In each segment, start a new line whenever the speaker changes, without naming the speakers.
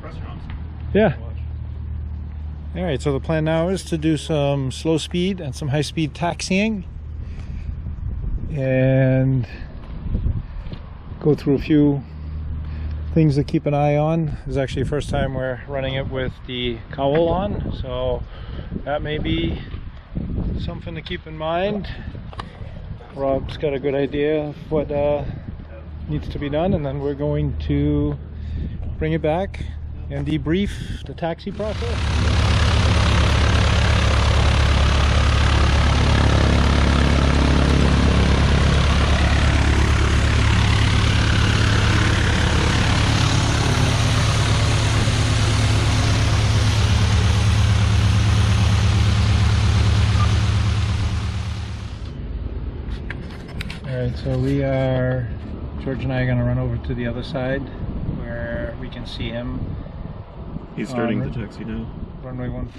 restaurants.
Yeah. All right, so the plan now is to do some slow speed and some high speed taxiing and go through a few things to keep an eye on. This is actually the first time we're running it with the cowl on, so that may be something to keep in mind. Rob's got a good idea of what needs to be done, and then we're going to bring it back and debrief the taxi process. Alright, so George and I are going to run over to the other side where we can see him.
He's starting the taxi now.
Runway 14.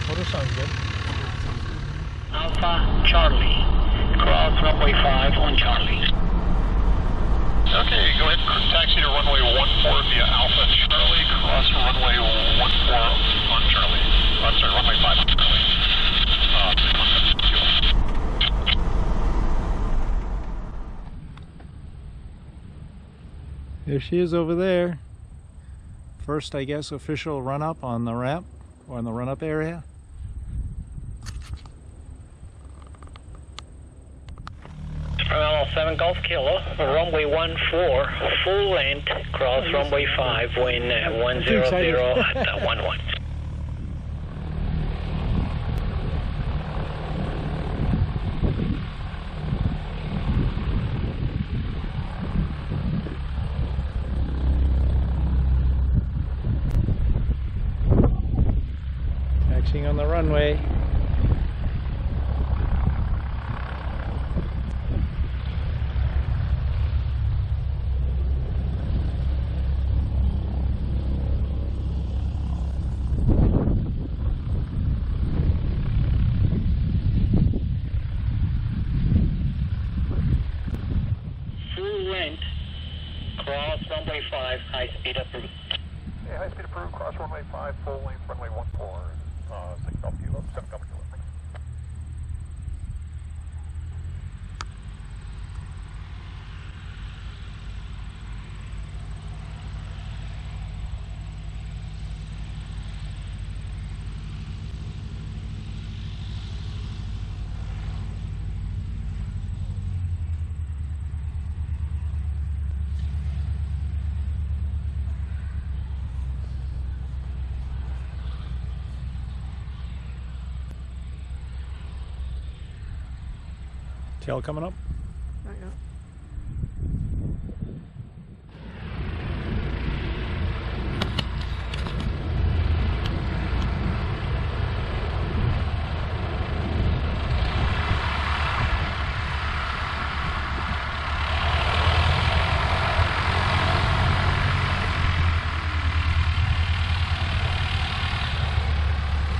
Photo sounds good.
Alpha Charlie, cross runway 5 on Charlie.
Okay, go ahead and taxi to runway 14 via Alpha Charlie, cross runway 14 on Charlie. I'm sorry, runway 5 on Charlie.
There she is over there. First, I guess, official run-up on the ramp, or in the run-up area.
Terminal 7 Golf Kilo, runway 14, full length, cross runway 5, wind 100 at 11.
Taxiing on the runway.
Full length, cross runway 5, high speed approved.
Yeah, high speed approved, cross runway 5, full length, runway 14, 6 Golf Kilo, 7 Golf Kilo.
Tail coming up.
Not yet.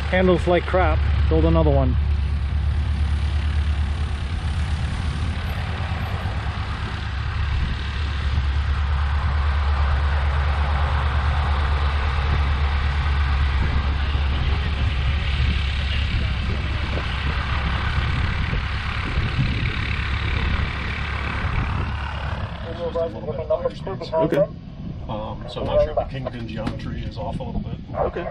Handles like crap. Build another one.
Okay.
So I'm not sure if the kingpin geometry is off a little bit.
Okay.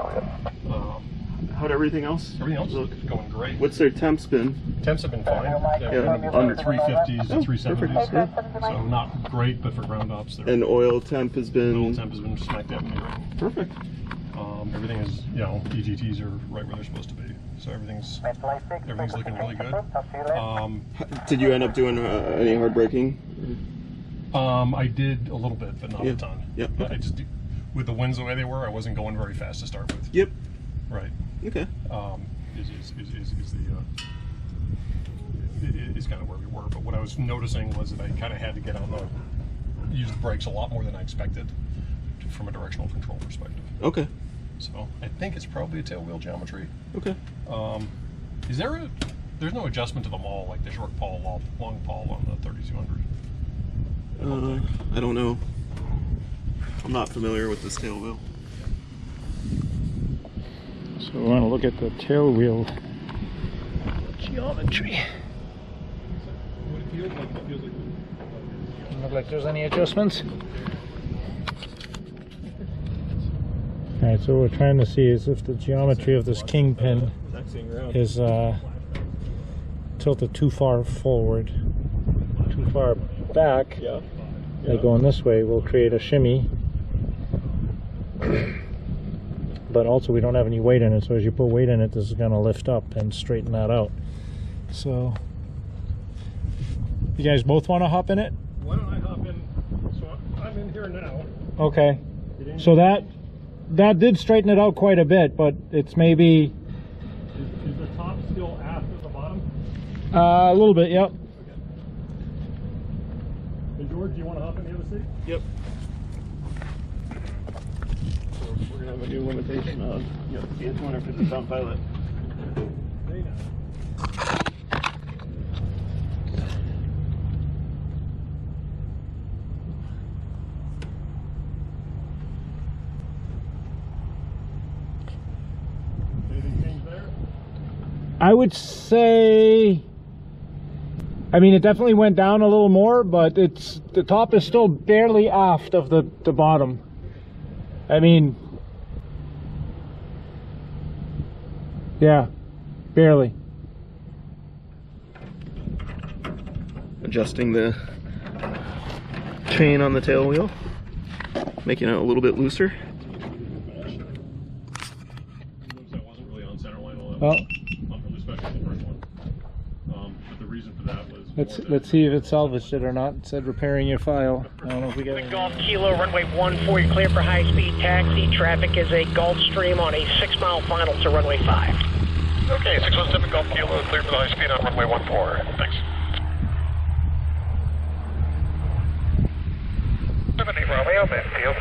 How'd everything else?
Everything else
look?
is going great.
What's their temps been?
Temps have been fine. They're
Yeah,
under 350s and 370s.
Perfect. Yeah.
So not great, but for ground ops,
And oil temp has been.
oil temp has been smack dab in the middle.
Perfect.
Everything is, EGTs are right where they're supposed to be. So everything's looking really good.
Did you end up doing any hard braking?
I did a little bit, but not
Yeah.
a ton.
Yep.
I just, with the winds the way they were, I wasn't going very fast to start with.
Yep.
Right.
Okay.
Is kind of where we were. But what I was noticing was that I kind of had to use the brakes a lot more than I expected from a directional control perspective.
Okay.
So I think it's probably a tail wheel geometry.
Okay.
There's no adjustment to the maul, like the short pawl, long pawl on the 3200.
I don't know. I'm not familiar with this tail wheel.
So we want to look at the tail wheel geometry. Doesn't look like there's any adjustments. Alright, so what we're trying to see is if the geometry of this kingpin is tilted too far forward, too far back. Like going this way will create a shimmy. But also we don't have any weight in it, so as you put weight in it, this is going to lift up and straighten that out. So you guys both want to hop in it?
Why don't I hop in? So I'm in here now.
Okay. So that did straighten it out quite a bit, but it's maybe
Is the top still aft at the bottom?
a little bit, yep.
Okay. And George, do you want to hop in the other seat?
Yep. So we're gonna have a new limitation on be a 250-pound pilot.
Very nice. Anything changed there?
I would say, I mean, it definitely went down a little more, but the top is still barely aft of the bottom. I mean, yeah, barely.
Adjusting the chain on the tail wheel, making it a little bit looser.
That wasn't really on center line all that
Well,
much, especially the first one. But the reason for that was
let's see if it salvaged it or not. It said repairing your file. I don't know if we got it.
Golf Kilo, runway 14, you're clear for high-speed taxi. Traffic is a Gulfstream on a 6-mile final to runway 5.
Okay, 617 Golf Kilo, clear for the high speed on runway 14. Thanks. 78 Romeo, midfield.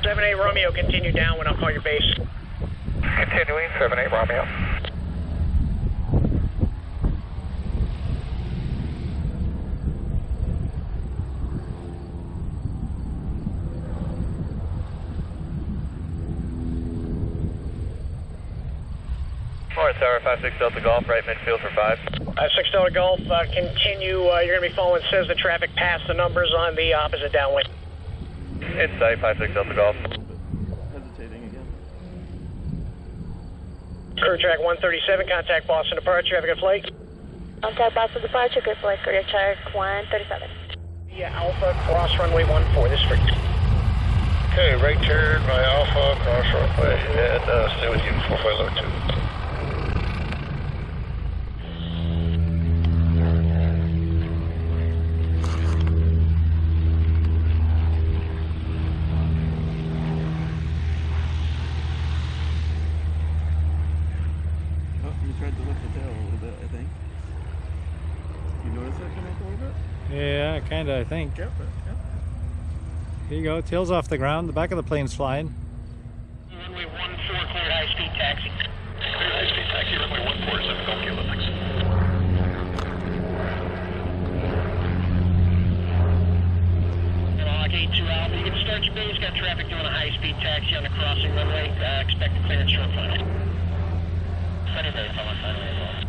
78 Romeo, continue downwind. I'll call your base.
Continuing, 78 Romeo.
Morning, Tower 56 Delta Golf, right midfield for 5.
6 Delta Golf, continue. You're going to be following, says the traffic past the numbers on the opposite downwind.
Insight, 56 Delta Golf.
Hesitating again.
Crew track 137, contact Boston departure. Have a good flight.
Contact Boston departure, good flight, career track 137.
Yeah, Alpha, cross runway 14, this freak.
Okay, right turn by Alpha, cross runway, and stay with you, 4502.
Oh, you tried to lift the tail a little bit, I think. You notice that come up a little bit?
Yeah, kinda, I think.
Yep.
Here you go, tail's off the ground, the back of the plane's flying.
Runway 14, cleared high-speed taxi.
Clear high speed taxi, runway 147, Golf Kilo, thanks.
Gate 2 Alpha, you can start your base. Got traffic doing a high-speed taxi on the crossing runway. Expect a clearance short final. Sunny Bay, come on, Sunny Bay as well.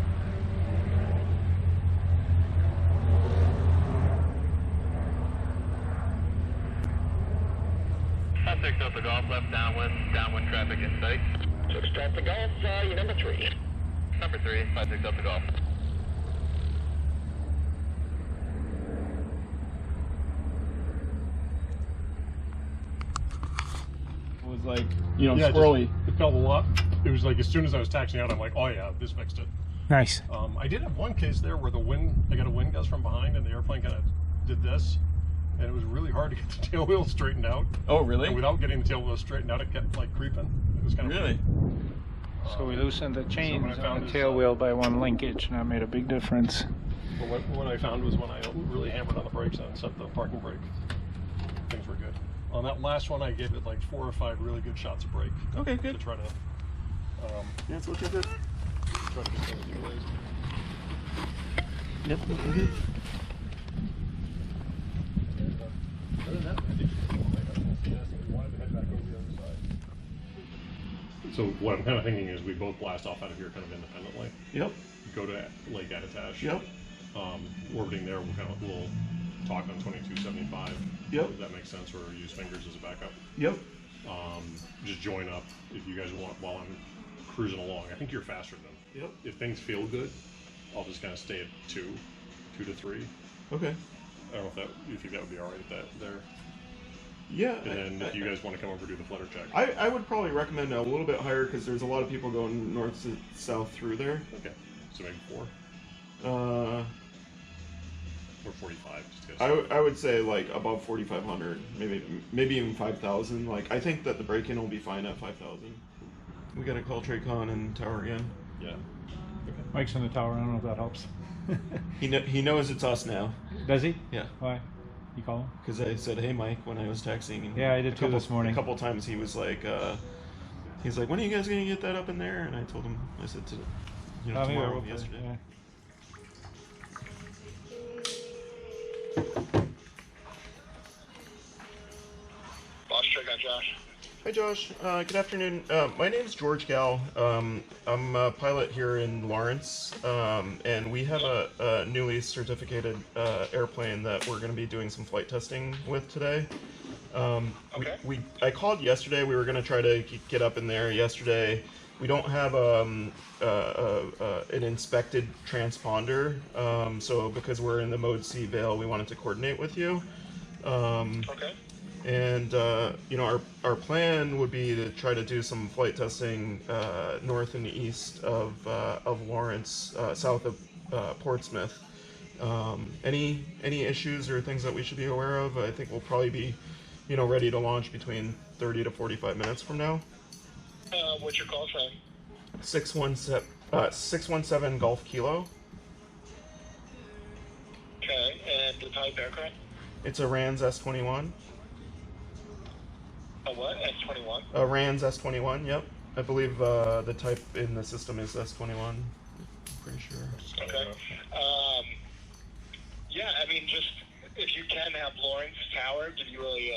Six Delta Golf, left downwind traffic in sight.
6 Delta Golf, you're number 3.
Number 3, 56 Delta Golf.
It was like,
squirrely. It felt a lot. It was like as soon as I was taxiing out, I'm like, oh yeah, this fixed it.
Nice.
I did have one case there where I got a wind gust from behind and the airplane kind of did this. And it was really hard to get the tail wheel straightened out.
oh, really?
And without getting the tail wheel straightened out, it kept like creeping. It was kind of
Really?
So we loosened the chains
what I
on
found
the
is,
tail wheel by 1 linkage, and that made a big difference.
But what I found was when I really hammered on the brakes and set the parking brake, things were good. On that last one, I gave it like 4 or 5 really good shots of brake.
Okay,
To
good.
try to,
Yeah, it's looking good.
try to get things raised.
Yep, looking good.
Other than that, I think we wanted to head So what I'm kind of thinking is we both blast off out of here kind of independently.
Yep.
Go to Lake Attitash.
Yep.
Orbiting there, we'll talk on 2275.
Yep.
Does that make sense? Or use fingers as a backup.
Yep.
Just join up if you guys want while I'm cruising along. I think you're faster than them.
Yep.
If things feel good, I'll just kind of stay at 2 to 3.
Okay.
I don't know if you think that would be all right there.
Yeah.
And then if you guys want to come over do the flutter check.
I would probably recommend a little bit higher because there's a lot of people going north to south through there.
Okay. So maybe 4
Or
or 45. Just guess.
I would say like above 4,500, maybe even 5,000. Like I think that the break-in will be fine at 5,000. We gotta call Traycon and tower again.
Yeah. Okay.
Mike's in the tower. I don't know if that helps.
He knows it's us now.
Does he?
Yeah.
Why? You call him?
Because I said, "Hey, Mike," when I was texting. And
Yeah, I did too this morning.
A couple times he was like, he's like, "When are you guys gonna get that up in there?" And I told him, I said tomorrow, yesterday.
Yeah.
Boss check on Josh.
Hi, Josh. Good afternoon. My name's George Gal. I'm a pilot here in Lawrence, and we have a newly certificated airplane that we're going to be doing some flight testing with today.
Okay.
I called yesterday. We were going to try to get up in there yesterday. We don't have an inspected transponder, so because we're in the Mode C Vale, we wanted to coordinate with you.
Okay.
And our plan would be to try to do some flight testing north and east of Lawrence, south of Portsmouth. Any issues or things that we should be aware of? I think we'll probably be, ready to launch between 30 to 45 minutes from now.
What's your call sign?
617 Golf Kilo.
Okay, and the type aircraft?
It's a RANS S-21.
A what? S-21?
A RANS S-21. Yep. I believe the type in the system is S-21. I'm pretty sure.
Okay. Yeah, I mean, just if you can have Lawrence Tower, did you really?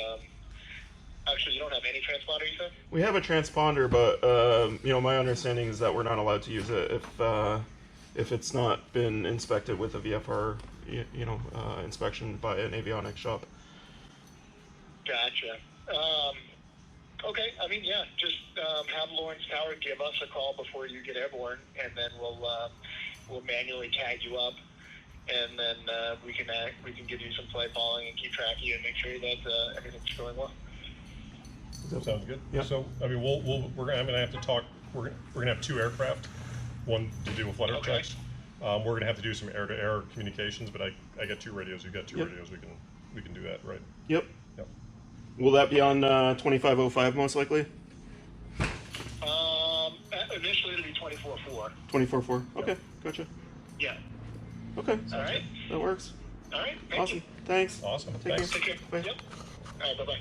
Actually, you don't have any transponder, you said?
We have a transponder, but my understanding is that we're not allowed to use it if it's not been inspected with a VFR, inspection by an avionics shop.
Gotcha. Okay, I mean, yeah, just have Lawrence Tower give us a call before you get airborne, and then we'll manually tag you up, and then we can give you some flight following and keep track of you and make sure that everything's going well.
Sounds good.
Yeah.
So I mean, we're gonna have to talk. We're gonna have 2 aircraft, one to do a flutter
Okay.
checks. We're gonna have to do some air-to-air communications, but I got 2 radios. You got 2
Yep.
radios. We can do that, right?
Yep.
Yep.
Will that be on 2505 most likely?
Initially it'll be 24/4.
24/4. Okay, gotcha.
Yeah.
Okay,
All right.
that works.
All right. Thank
Awesome.
you.
Thanks.
Awesome.
Take
Thanks.
care.
Take care.
Bye.
Yep. All right. Bye bye.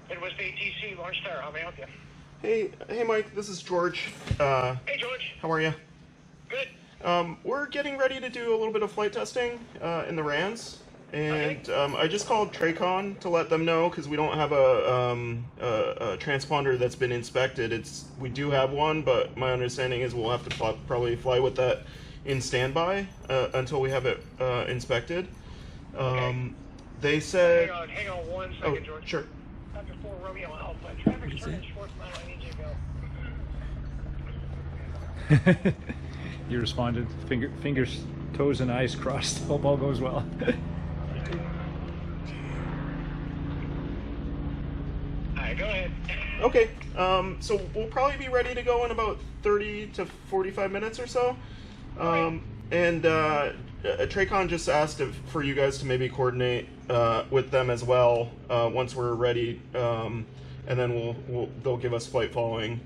Midwest ATC, Lawrence Tower. How may I help you?
Hey, Mike. This is George.
Hey, George.
How are you?
Good.
We're getting ready to do a little bit of flight testing in the RANS, and I just called Traycon to let them know because we don't have a transponder that's been inspected. We do have one, but my understanding is we'll have to probably fly with that in standby until we have it inspected. They said.
Hang on 1 second,
Oh,
George.
sure.
Dr. 4 Romeo Alpha. Traffic's turning short mile. I need you to go.
You responded. Fingers, toes, and eyes crossed. Hope all goes well.
Alright, go ahead.
Okay. So we'll probably be ready to go in about 30 to 45 minutes or so. And Traycon just asked for you guys to maybe coordinate with them as well once we're ready, and then they'll give us flight following.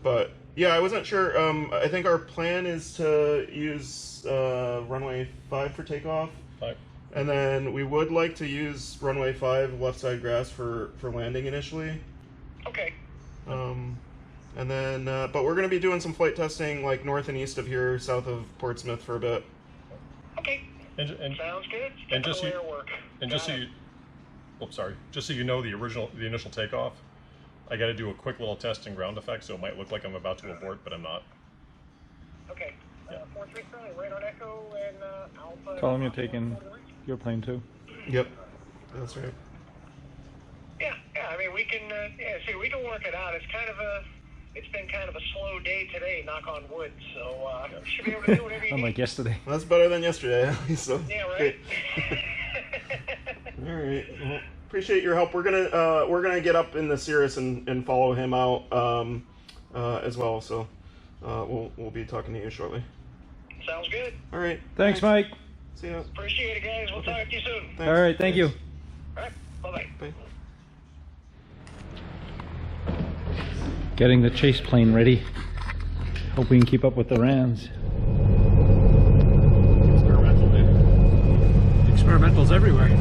But yeah, I wasn't sure. I think our plan is to use runway 5 for takeoff.
5.
And then we would like to use runway 5 left side grass for landing initially.
Okay.
And And then, but we're going to be doing some flight testing like north and east of here, south of Portsmouth for a bit.
Okay.
And
Sounds good.
and just so you,
work.
and just so you, oops, sorry, just so you know, the initial takeoff, I got to do a quick little test in ground effect, so it might look like I'm about to abort, but I'm not.
Okay. 4-3 currently radar echo and Alpha.
Tell him you're taking your plane too.
Yep, that's right.
Yeah. I mean, we can. We can work it out. It's been kind of a slow day today. Knock on wood. So should be able to do whatever you need.
Unlike yesterday.
Well, that's better than yesterday. So.
Yeah. Right.
All right. Well, appreciate your help. We're gonna get up in the Cirrus and follow him out as well. So we'll be talking to you shortly.
Sounds good.
All right.
Thanks, Mike.
See ya.
Appreciate it, guys. We'll talk to you soon.
Thanks.
All right, thank you.
All right. Bye-bye.
Bye.
Getting the chase plane ready. Hope we can keep up with the RANS.
Experimental day.
Experimentals everywhere.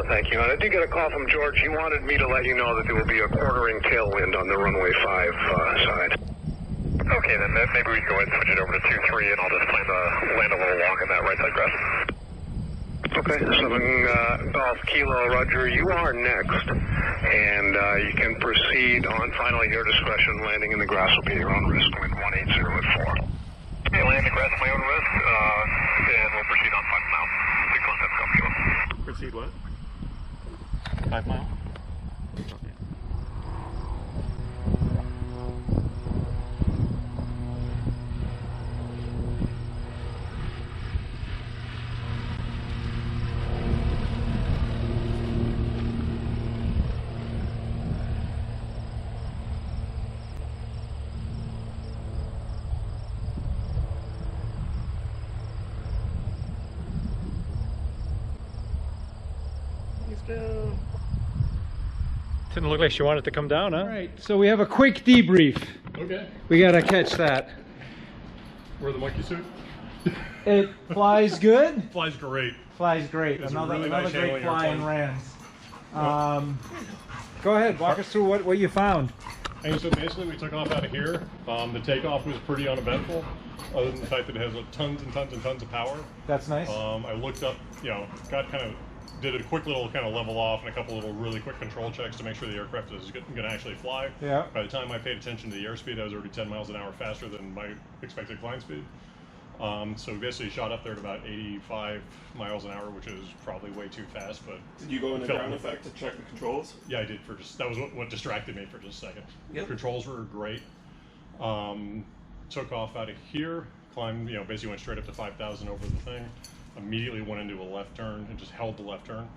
Thank you. And I did get a call from George. He wanted me to let you know that there will be a quartering tailwind on the runway 5 side.
Okay, then maybe we can go ahead and switch it over to 2-3, and I'll just plan to land a little long in that right side grass.
Okay, 7 Golf Kilo, Roger, you are next. And you can proceed on finally your discretion. Landing in the grass will be at your own risk. Wind 180 at 4.
Okay, land in the grass at my own risk, and we'll proceed on 5 miles. 617 Golf Kilo.
Proceed what? 5 mile?
Didn't look like she wanted to come down, huh? All right, so we have a quick debrief.
Okay.
We gotta catch that.
Wear the monkey suit.
It flies good.
Flies great.
Flies great.
It's
Another
really nice
great
handling
fly in
airplane.
RANS. Go ahead, walk us through what you found.
And so basically we took off out of here. The takeoff was pretty uneventful, other than the fact that it has tons and tons and tons of power.
That's nice.
I looked up, did a quick little kind of level off and a couple little really quick control checks to make sure the aircraft is going to actually fly.
Yeah.
By the time I paid attention to the airspeed, I was already 10 miles an hour faster than my expected climb speed. So we basically shot up there at about 85 miles an hour, which is probably way too fast. But
did you go into ground effect to check the controls?
Yeah, I did. That was what distracted me for just a second.
Yep.
Controls were great. Took off out of here, climbed, basically went straight up to 5,000 over the thing. Immediately went into a left turn and just held the left turn.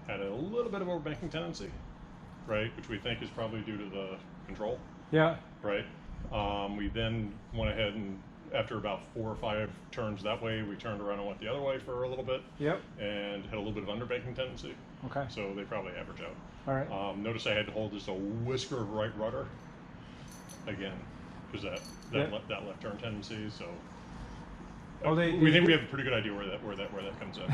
Had a little bit of overbanking tendency, right, which we think is probably due to the control.
Yeah.
Right. We then went ahead and, after about 4 or 5 turns that way, we turned around and went the other way for a little bit.
Yep.
And had a little bit of underbanking tendency.
Okay.
So they probably average out.
All right.
Notice I had to hold just a whisker of right rudder. Again, because that left turn tendency. So we think we have a pretty good idea where that comes in.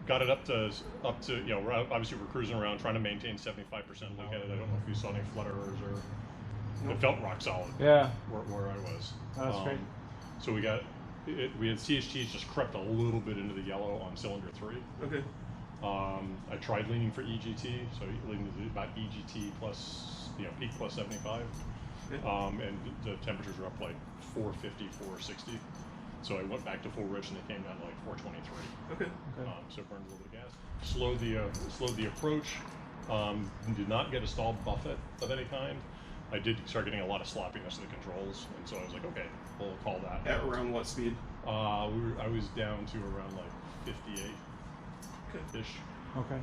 Got it up to obviously we're cruising around trying to maintain 75% look at it. I don't know if you saw any flutterers or. It felt rock solid.
Yeah.
Where I was.
That's great.
So we had CHTs just crept a little bit into the yellow on cylinder 3.
Okay.
I tried leaning for EGT, so leaning to about EGT plus, peak plus 75. Yeah. And the temperatures were up like 450, 460. So I went back to full rich and they came down to like 423.
Okay.
So burned a little bit of gas. Slowed the approach. Did not get a stall buffet of any kind. I did start getting a lot of sloppiness in the controls, and so I was like, okay, we'll call that.
At around what speed?
I was down to around like 58-ish.
Okay.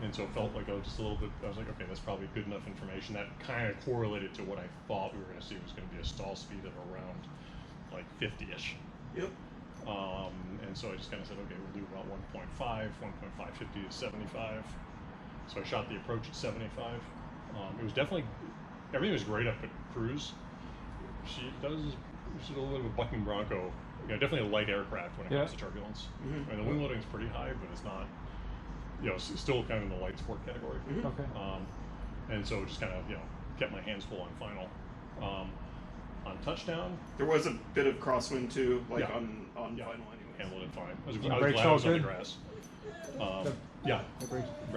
And so it felt like I was just a little bit, I was like, okay, that's probably good enough information. That kind of correlated to what I thought we were going to see was going to be a stall speed of around like 50-ish.
Yep.
And so I just kind of said, okay, we'll do about 1.550 to 75. So I shot the approach at 75. It was definitely, everything was great up at cruise. She's a little bit of a bucking bronco. Definitely a light aircraft when it comes to turbulence. Mm-hmm. I mean, the wing loading is pretty high, but it's not, it's still kind of in the light sport category.
Mm-hmm. Okay.
And so just kind of, kept my hands full on final. On touchdown,
there was a bit of crosswind too, on final anyway.
Handled it fine. I was
brakes
glad I was on the grass. Yeah.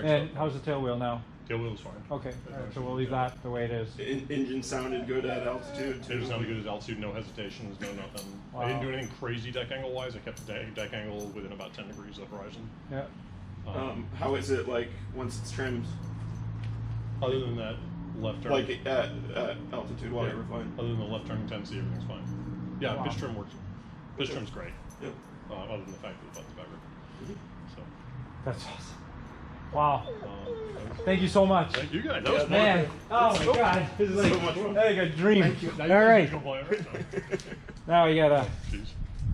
And how's the tail wheel now?
Tail wheel is fine.
Okay, all right, so we'll leave that the way it is.
Engine sounded good at altitude too.
Engine sounded good at altitude, no hesitations, no nothing. Wow. I didn't do anything crazy deck angle wise. I kept the deck angle within about 10 degrees of the horizon.
Yeah.
How is it like once it's trimmed?
Other than that left turn.
Like at altitude while you were flying?
Other than the left turning tendency, everything's fine. Yeah, wow. Pitch trim works. Pitch trim's great.
Yep.
Other than the fact that the button's better.
Mm-hmm. So. That's awesome. Wow. Thank you so much.
Thank you guys. That was
man. Oh my God. This is like, so much fun. Like a dream.
Thank you.
All right. Now we gotta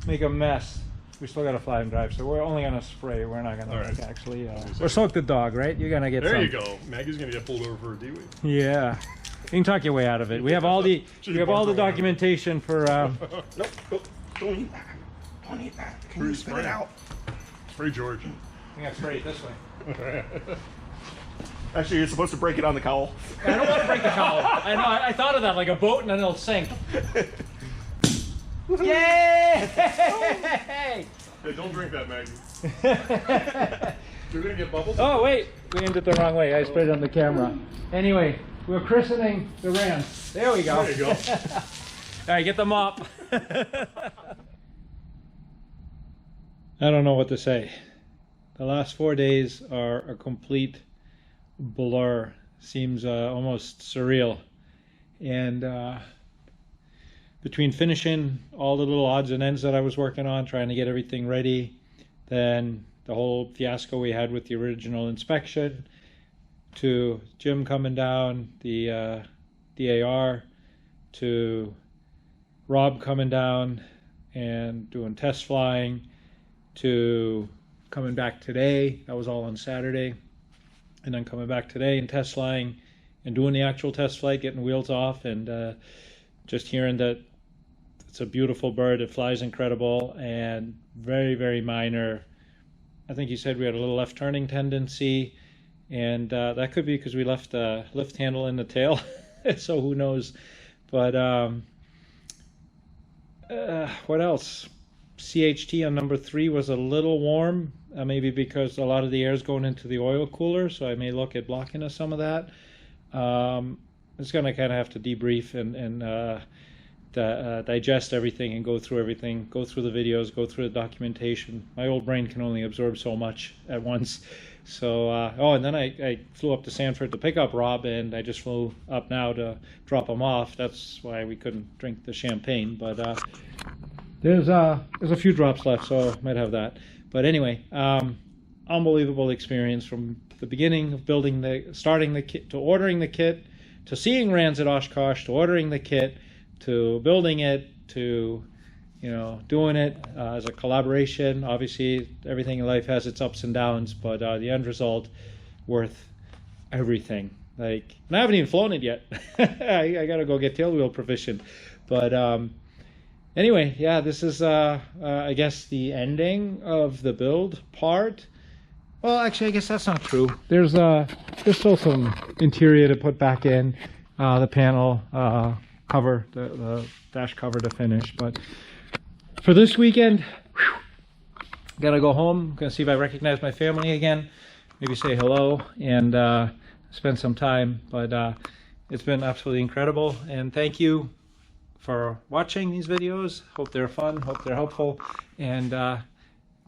make a mess. We still gotta fly and drive, so we're only gonna spray. We're not gonna actually. Or soak the dog, right? You're gonna get.
There you go. Maggie's gonna get pulled over for a D-week.
Yeah. You can talk your way out of it. We have all the documentation for.
Nope. Don't eat that. Don't eat that. Can you spit it out?
Spray George.
I gotta spray it this way.
Actually, you're supposed to break it on the cowl.
I don't want to break the cowl. I know. I thought of that, like a boat, and then it'll sink. Yay!
Hey, don't drink that, Maggie. You're gonna get bubbles.
Oh wait, we aimed it the wrong way. I sprayed it on the camera. Anyway, we're christening the RANS. There we go.
There you go.
All right, get the mop. I don't know what to say. The last 4 days are a complete blur. Seems almost surreal. And between finishing all the little odds and ends that I was working on, trying to get everything ready, then the whole fiasco we had with the original inspection, to Jim coming down, the DAR, to Rob coming down and doing test flying, to coming back today. That was all on Saturday. And then coming back today and test flying and doing the actual test flight, getting wheels off, and just hearing that it's a beautiful bird. It flies incredible and very, very minor. I think you said we had a little left turning tendency, and that could be because we left the lift handle in the tail. So who knows? But what else? CHT on number 3 was a little warm, maybe because a lot of the air is going into the oil cooler, so I may look at blocking of some of that. It's going to kind of have to debrief and digest everything and go through everything, go through the videos, go through the documentation. My old brain can only absorb so much at once. So, and then I flew up to Sanford to pick up Rob, and I just flew up now to drop him off. That's why we couldn't drink the champagne, but there's a few drops left, so I might have that. But anyway, unbelievable experience from the beginning of starting the kit, to ordering the kit, to seeing RANS at Oshkosh, to ordering the kit, to building it, to doing it as a collaboration. Obviously, everything in life has its ups and downs, but the end result worth everything. Like, and I haven't even flown it yet. I gotta go get tailwheel proficient. But anyway, yeah, this is I guess the ending of the build part. Well, actually, I guess that's not true. There's still some interior to put back in, the panel cover, the dash cover to finish. But for this weekend, gotta go home. Gonna see if I recognize my family again. Maybe say hello and spend some time. But it's been absolutely incredible. And thank you for watching these videos. Hope they're fun. Hope they're helpful. And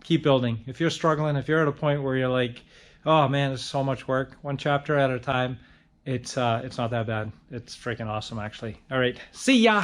keep building. If you're struggling, if you're at a point where you're like, oh man, this is so much work, one chapter at a time, it's not that bad. It's freaking awesome, actually. All right, see ya.